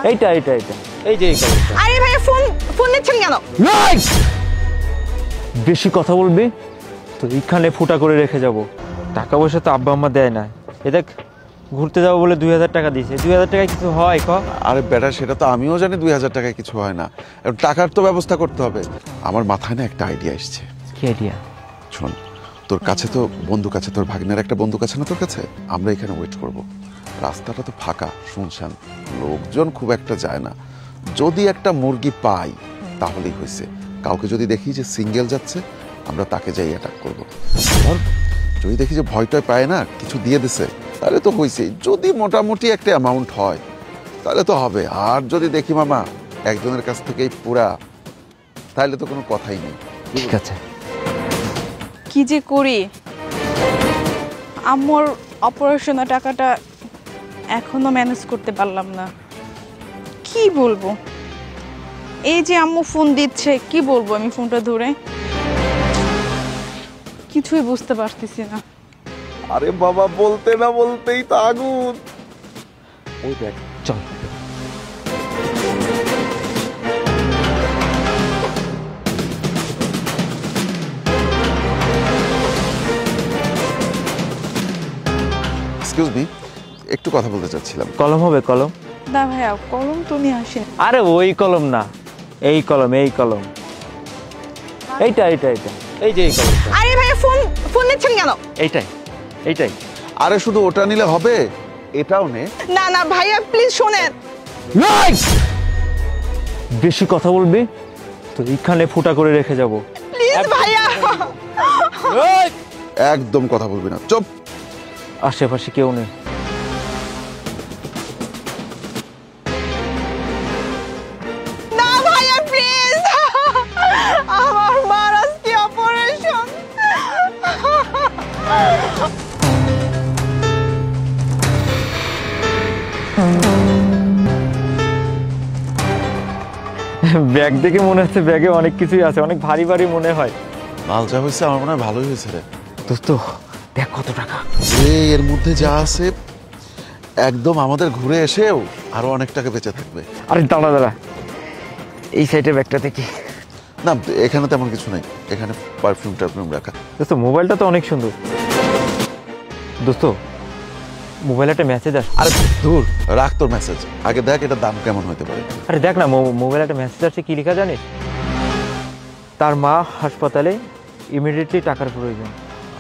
এইটা এইটা এইটা এই যে এই কলমটা। আরে ভাইয়া ফোন ফোন নিচ্ছেন কেন? বেশি কথা বলবি তো এইখানে ফুটা করে রেখে যাব। টাকা পয়সা তো আব্বা আম্মা দেয় না। এ দেখ ঘুরতে যাবো বলে 2000 টাকা দিয়েছে। 2000 টাকায় কিছু হয় ক? আরে বেটা, সেটা তো আমিও জানি 2000 টাকায় কিছু হয় না। টাকার তো ব্যবস্থা করতে হবে। আমার মাথায় না একটা আইডিয়া এসছে। কি আইডিয়া? শোন, তোর কাছে তো বন্দুক আছে, তোর ভাগ্নের একটা বন্দুক আছে না তোর কাছে? আমরা এখানে ওয়েট করব। রাস্তাটা তো ফাঁকা, শুনশান, লোকজন খুব একটা যায় না। যদি একটা মুরগি পাই তাহলেই হয়েছে। কাউকে যদি দেখি যে সিঙ্গেল যাচ্ছে, আমরা তাকে যাই অ্যাটাক করবো। যদি দেখি যে ভয়টয় পায় না, কিছু দিয়ে দিছে, তাহলে তো হয়েছে। যদি মোটামুটি একটা অ্যামাউন্ট হয় তাহলে তো হবে। আর যদি দেখি মামা একজনের কাছ থেকেই পুরা, তাহলে তো কোনো কথাই নেই। ঠিক আছে। কি যে করি, আম্মুর অপারেশনের টাকাটা এখনো ম্যানেজ করতে পারলাম না। কি বলবো, এই যে আম্মু ফোন দিচ্ছে, কি বলবো আমি ফোনটা ধরে? কিছুই বুঝতে পারতেছি না। আরে বাবা, বলতে না বলতেই তো আগুন। ওই দেখ, চল। এক্সকিউজ মি, একটু কথা বলতে চাচ্ছিলাম। কলম হবে? কলম না ভাইয়া, কলম তো নিয়ে আসেন। আরে ওই কলম না, এই কলম, এই কলম। এইটা এইটা এইটা এই যে এই কলমটা। আরে ভাইয়া ফোন ফোন নিচ্ছেন কেন? এইটাই এইটাই। আরে শুধু ওটা নিলে হবে, এটাও নে। না না ভাইয়া, প্লিজ শোনেন। বেশি কথা বলবি তো এইখানে ফুটা করে রেখে যাব। প্লিজ ভাইয়া। একদম কথা বলবি না, চুপ। আশেপাশে কেউ নেই। না ভাইয়া প্লিজ, আমার মার আজকে অপারেশন। ব্যাগ দেখে মনে হচ্ছে ব্যাগে অনেক কিছুই আছে, অনেক ভারী ভারী মনে হয়। মাল যা হয়েছে আমার মনে হয় ভালোই হয়েছে রে। দোস্ত দেখ কত টাকা। এর মধ্যে যা আছে একদম আমাদের ঘুরে এসেও আরো অনেক টাকা বেঁচে থাকবে। আরে দাঁড়া দাঁড়া, এই সাইডে ব্যাগটা দেখি। না, এখানে তেমন কিছু নাই, এখানে পারফিউম টারফিউম রাখা। দোস্ত মোবাইলটা তো অনেক সুন্দর। দোস্ত মোবাইলে একটা মেসেজ আসছে। আরে দূর রাখ তোর মেসেজ, আগে দেখ এটা দাম কেমন হতে পারে। আরে দেখ না, মোবাইলে একটা মেসেজ আসছে। কি লেখা জানিস? তার মা হাসপাতালে, ইমিডিয়েটলি টাকার প্রয়োজন।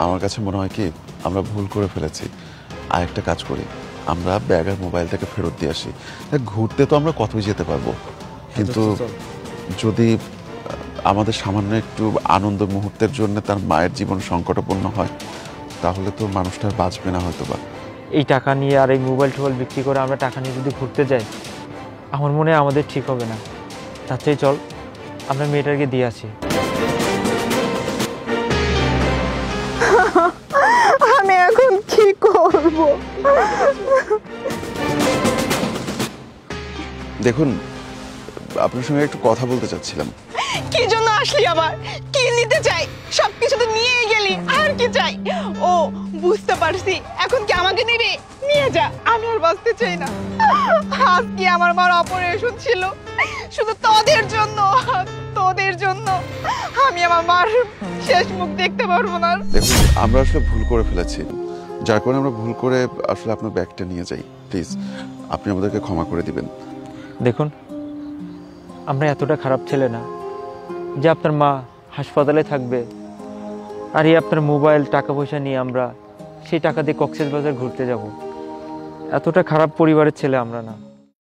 আমার কাছে মনে হয় কি আমরা ভুল করে ফেলেছি। আর একটা কাজ করি, আমরা ব্যাগ আর মোবাইলটাকে ফেরত দিয়ে আসি। দেখ, ঘুরতে তো আমরা কতই যেতে পারবো, কিন্তু যদি আমাদের সামান্য একটু আনন্দ মুহূর্তের জন্য তার মায়ের জীবন সংকটাপন্ন হয়, তাহলে তো মানুষটা আর বাঁচবে না হয়তো বা। এই টাকা নিয়ে আর এই মোবাইল টোবাইল বিক্রি করে আমরা টাকা নিয়ে যদি ঘুরতে যাই, আমার মনে হয় আমাদের ঠিক হবে না। তার চেয়ে চল আমরা মেয়েটাকে দিয়ে আসি। আমি এখন কি করব? দেখুন, আপনার সঙ্গে একটু কথা বলতে চাচ্ছিলাম। কি জন্য আসলি আবার? কি নিতে চাই? সবকিছু তো নিয়েই গেলি, আর কি চাই? ও বুঝতে পারছি, এখন কি আমাকে নিবি? নিয়ে যা, আমি আর বাঁচতে চাই না। আজকে আমার মার অপারেশন ছিল, শুধু তোদের জন্য, তোদের জন্য। আমি আমার মার শেষ মুখ দেখতে পারবো না। দেখুন, আমরা আসলে ভুল করে ফেলেছি, যার কারণে আমরা ভুল করে আসলে আপনার ব্যাগটা নিয়ে যাই। প্লিজ আপনি আমাদেরকে ক্ষমা করে দিবেন। দেখুন, আমরা এতটা খারাপ ছেলে না যে আপনার মা হাসপাতালে থাকবে আর এই আপনার মোবাইল টাকা পয়সা নিয়ে আমরা সেই টাকা দিয়ে কক্সবাজার ঘুরতে যাব। এতটা খারাপ পরিবারের ছেলে আমরা না।